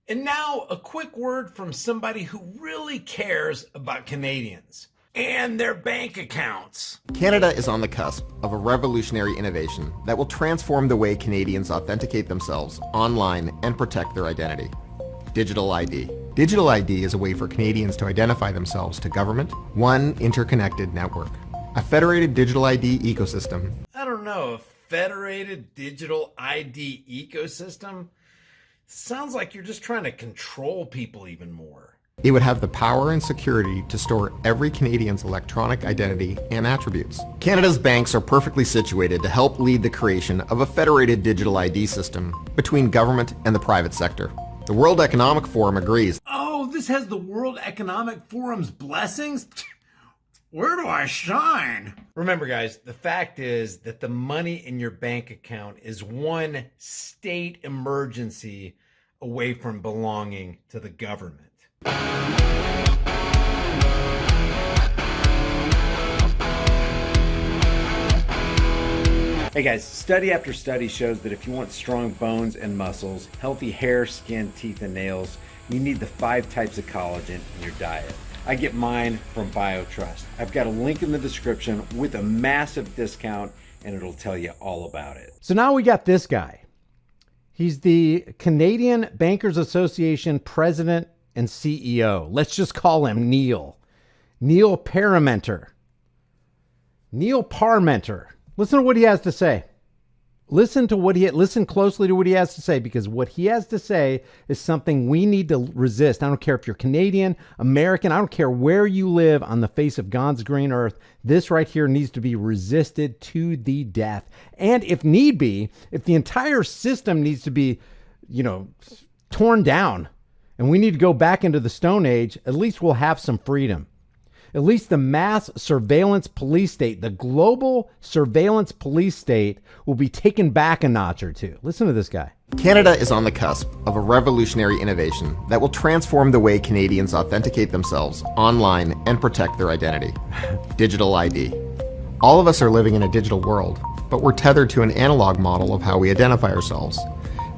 And now a quick word from somebody who really cares about Canadians and their bank accounts. Canada is on the cusp of a revolutionary innovation that will transform the way Canadians authenticate themselves online and protect their identity. Digital ID. Digital ID is a way for Canadians to identify themselves to government, one interconnected network. A federated digital ID ecosystem. I don't know, a federated digital ID ecosystem? Sounds like you're just trying to control people even more. It would have the power and security to store every Canadian's electronic identity and attributes. Canada's banks are perfectly situated to help lead the creation of a federated digital ID system between government and the private sector. The World Economic Forum agrees. Oh, this has the World Economic Forum's blessings? Where do I shine? Remember, guys, the fact is that the money in your bank account is one state emergency away from belonging to the government. Hey guys, study after study shows that if you want strong bones and muscles, healthy hair, skin, teeth, and nails, you need the 5 types of collagen in your diet. I get mine from BioTrust. I've got a link in the description with a massive discount, and it'll tell you all about it. So now we got this guy. He's the Canadian Bankers Association president and CEO. Let's just call him Neil. Neil Parmenter. Neil Parmenter. Listen to what he has to say. Listen closely to what he has to say, because what he has to say is something we need to resist. I don't care if you're Canadian, American, I don't care where you live on the face of God's green earth. This right here needs to be resisted to the death. And if need be, if the entire system needs to be, torn down and we need to go back into the Stone Age, at least we'll have some freedom. At least the mass surveillance police state, the global surveillance police state, will be taken back a notch or two. Listen to this guy. Canada is on the cusp of a revolutionary innovation that will transform the way Canadians authenticate themselves online and protect their identity. Digital ID. All of us are living in a digital world, but we're tethered to an analog model of how we identify ourselves.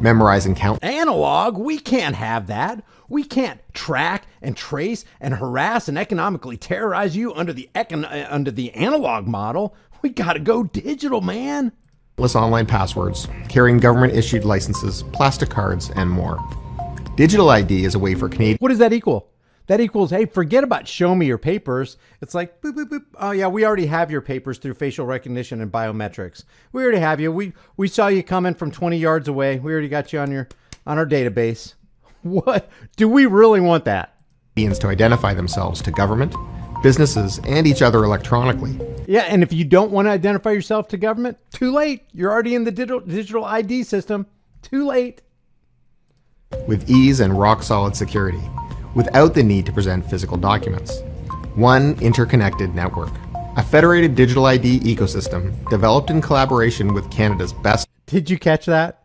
Memorizing count. Analog? We can't have that. We can't track and trace and harass and economically terrorize you under the analog model. We got to go digital, man. Online passwords, carrying government-issued licenses, plastic cards, and more. Digital ID is a way for Canadians. What does that equal? That equals, hey, forget about show me your papers. It's like, boop, boop, boop. Oh, yeah, we already have your papers through facial recognition and biometrics. We already have you. We saw you coming from 20 yards away. We already got you on our database. What? Do we really want that? To identify themselves to government, businesses, and each other electronically. Yeah, and if you don't want to identify yourself to government, too late. You're already in the digital ID system. Too late. With ease and rock-solid security, without the need to present physical documents. One interconnected network. A federated digital ID ecosystem developed in collaboration with Canada's best. Did you catch that?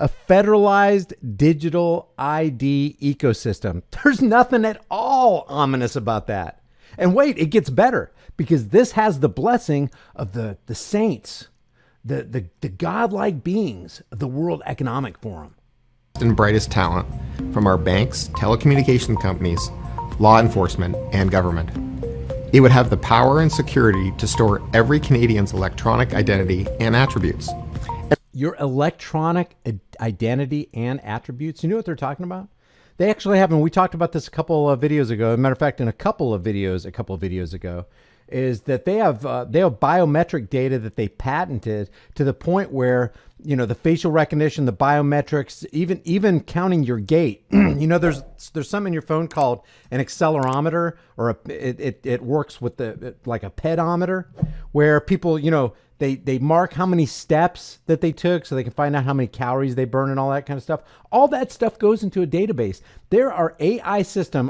A federalized digital ID ecosystem. There's nothing at all ominous about that. And wait, it gets better, because this has the blessing of the saints, the godlike beings of the World Economic Forum. And brightest talent from our banks, telecommunication companies, law enforcement, and government. It would have the power and security to store every Canadian's electronic identity and attributes. Your electronic identity and attributes. You know what they're talking about? They actually have, and we talked about this a couple of videos ago. As a matter of fact, in a couple of videos ago, is that they have biometric data that they patented to the point where, the facial recognition, the biometrics, even counting your gait. There's something in your phone called an accelerometer, or it works with like a pedometer, where people, they mark how many steps that they took so they can find out how many calories they burn and all that kind of stuff. All that stuff goes into a database. There are AI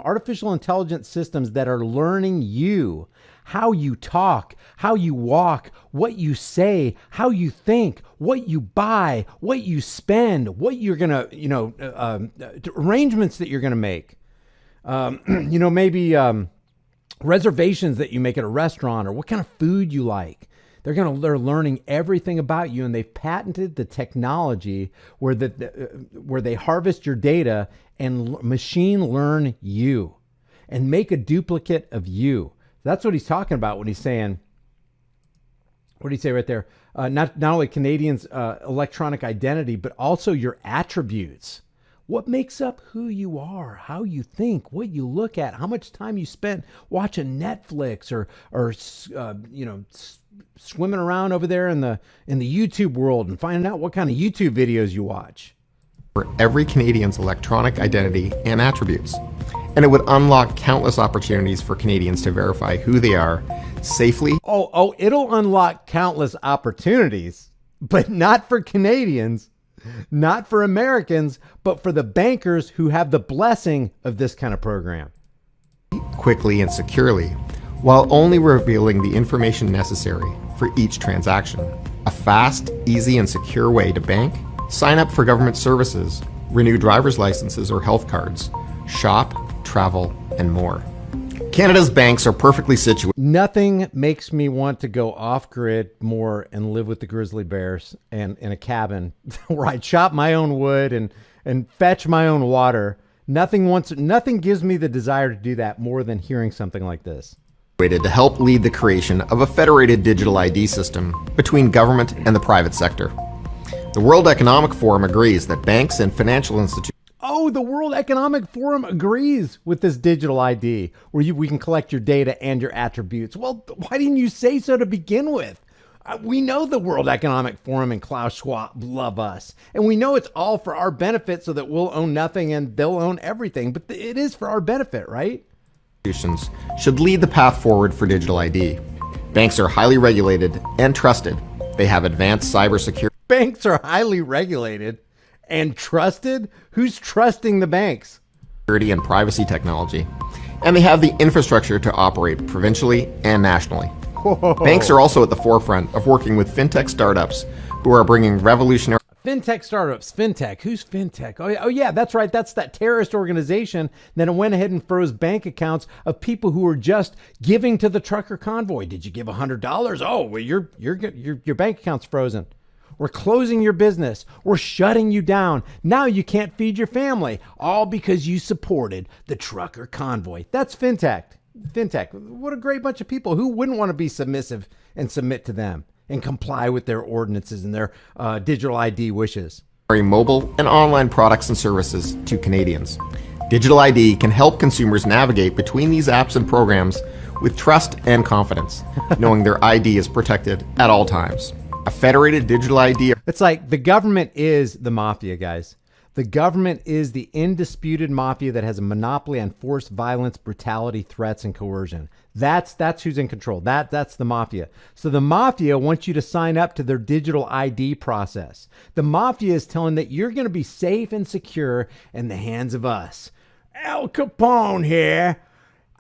artificial intelligence systems that are learning you, how you talk, how you walk, what you say, how you think, what you buy, what you spend, what you're going to, arrangements that you're going to make. Maybe reservations that you make at a restaurant, or what kind of food you like. They're learning everything about you, and they've patented the technology where where they harvest your data and machine learn you and make a duplicate of you. That's what he's talking about when he's saying, what did he say right there? Not only Canadians' electronic identity, but also your attributes. What makes up who you are, how you think, what you look at, how much time you spent watching Netflix or swimming around over there in the YouTube world and finding out what kind of YouTube videos you watch. For every Canadian's electronic identity and attributes. And it would unlock countless opportunities for Canadians to verify who they are safely. Oh, it'll unlock countless opportunities, but not for Canadians, not for Americans, but for the bankers who have the blessing of this kind of program. Quickly and securely, while only revealing the information necessary for each transaction. A fast, easy, and secure way to bank, sign up for government services, renew driver's licenses or health cards, shop, travel, and more. Canada's banks are perfectly situated. Nothing makes me want to go off grid more and live with the grizzly bears and in a cabin where I chop my own wood and fetch my own water. Nothing gives me the desire to do that more than hearing something like this. To help lead the creation of a federated digital ID system between government and the private sector. The World Economic Forum agrees that banks and financial institutions. Oh, the World Economic Forum agrees with this digital ID where we can collect your data and your attributes. Well, why didn't you say so to begin with? We know the World Economic Forum and Klaus Schwab love us. And we know it's all for our benefit so that we'll own nothing and they'll own everything. But it is for our benefit, right? Institutions should lead the path forward for digital ID. Banks are highly regulated and trusted. They have advanced cybersecurity. Banks are highly regulated and trusted? Who's trusting the banks? Security and privacy technology. And they have the infrastructure to operate provincially and nationally. Whoa. Banks are also at the forefront of working with fintech startups who are bringing revolutionary. Fintech startups. Fintech. Who's fintech? Oh yeah, that's right. That's that terrorist organization that went ahead and froze bank accounts of people who were just giving to the trucker convoy. Did you give $100? Oh, well, your bank account's frozen. We're closing your business. We're shutting you down. Now you can't feed your family, all because you supported the trucker convoy. That's fintech. Fintech. What a great bunch of people. Who wouldn't want to be submissive and submit to them and comply with their ordinances and their digital ID wishes? Mobile and online products and services to Canadians. Digital ID can help consumers navigate between these apps and programs with trust and confidence, knowing their ID is protected at all times. A federated digital ID. It's like the government is the mafia, guys. The government is the indisputed mafia that has a monopoly on force, violence, brutality, threats, and coercion. That's who's in control. That's the mafia. So the mafia wants you to sign up to their digital ID process. The mafia is telling that you're going to be safe and secure in the hands of us. Al Capone here.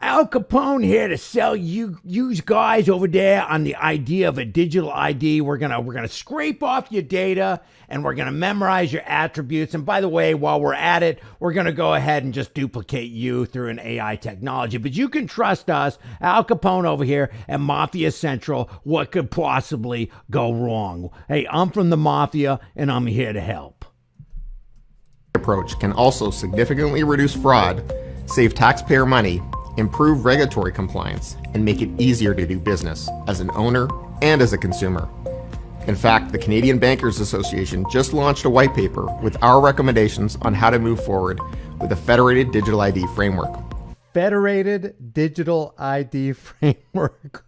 Al Capone here to sell you guys over there on the idea of a digital ID. We're gonna scrape off your data and we're gonna memorize your attributes. And by the way, while we're at it, we're gonna go ahead and just duplicate you through an AI technology. But you can trust us, Al Capone over here at Mafia Central. What could possibly go wrong? Hey, I'm from the mafia and I'm here to help. Approach can also significantly reduce fraud, save taxpayer money, improve regulatory compliance, and make it easier to do business as an owner and as a consumer. In fact, the Canadian Bankers Association just launched a white paper with our recommendations on how to move forward with a federated digital ID framework. Federated digital ID framework.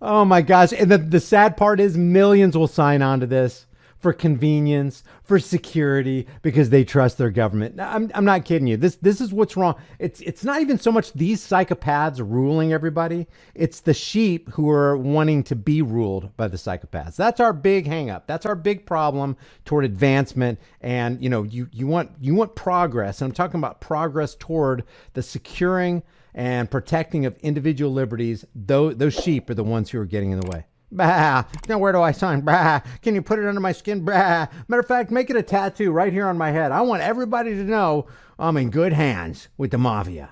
Oh my gosh. And the sad part is millions will sign on to this for convenience, for security, because they trust their government. I'm not kidding you. This is what's wrong. It's not even so much these psychopaths ruling everybody. It's the sheep who are wanting to be ruled by the psychopaths. That's our big hang up. That's our big problem toward advancement. And you want progress. And I'm talking about progress toward the securing and protecting of individual liberties. Those sheep are the ones who are getting in the way. Bah. Now where do I sign? Bah. Can you put it under my skin? Bah. Matter of fact, make it a tattoo right here on my head. I want everybody to know I'm in good hands with the mafia.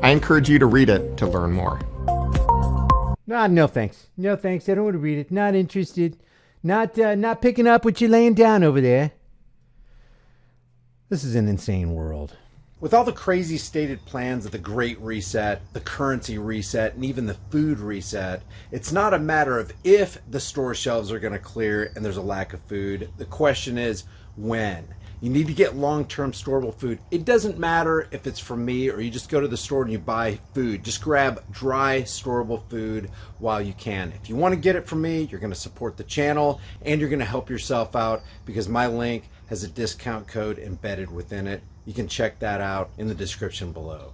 I encourage you to read it to learn more. No thanks. No thanks. I don't want to read it. Not interested. Not picking up what you're laying down over there. This is an insane world. With all the crazy stated plans of the Great Reset, the currency reset, and even the food reset, it's not a matter of if the store shelves are going to clear and there's a lack of food. The question is when. You need to get long-term storable food. It doesn't matter if it's from me or you just go to the store and you buy food. Just grab dry, storable food while you can. If you want to get it from me, you're going to support the channel and you're going to help yourself out because my link has a discount code embedded within it. You can check that out in the description below.